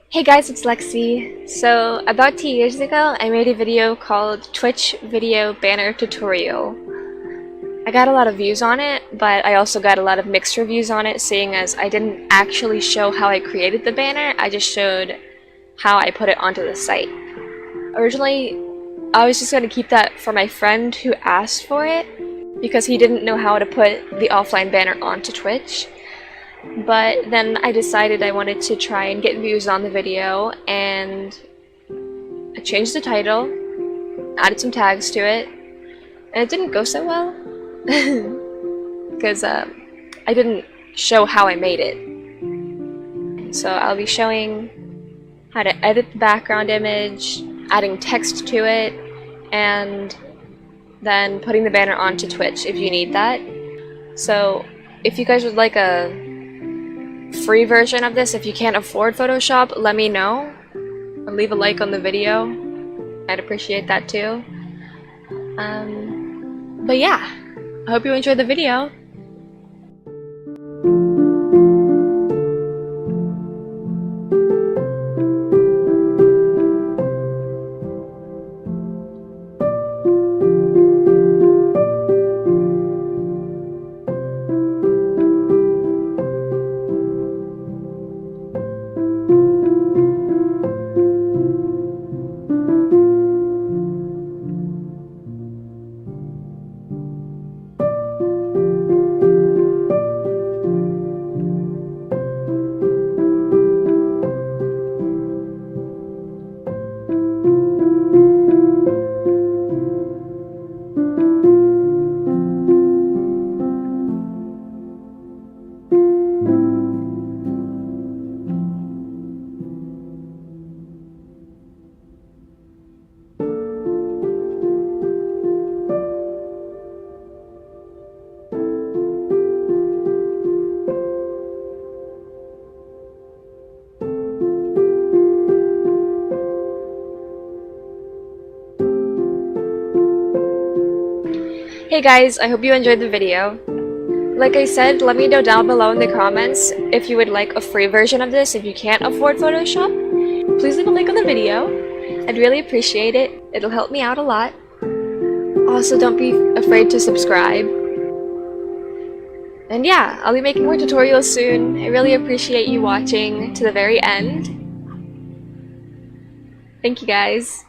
Hey guys, it's Lexi. So, about 2 years ago, I made a video called Twitch Video Banner Tutorial. I got a lot of views on it, but I also got a lot of mixed reviews on it, seeing as I didn't actually show how I created the banner, I just showed how I put it onto the site. Originally, I was just going to keep that for my friend who asked for it, because he didn't know how to put the offline banner onto Twitch. But then I decided I wanted to try and get views on the video, and I changed the title, added some tags to it, and it didn't go so well because I didn't show how I made it. So I'll be showing how to edit the background image, adding text to it, and then putting the banner onto Twitch if you need that. So if you guys would like a free version of this, if you can't afford Photoshop, let me know. Or leave a like on the video. I'd appreciate that too. But yeah, I hope you enjoyed the video. Hey guys, I hope you enjoyed the video. Like I said, let me know down below in the comments if you would like a free version of this if you can't afford Photoshop. Please leave a like on the video. I'd really appreciate it. It'll help me out a lot. Also, don't be afraid to subscribe. And yeah, I'll be making more tutorials soon. I really appreciate you watching to the very end. Thank you guys.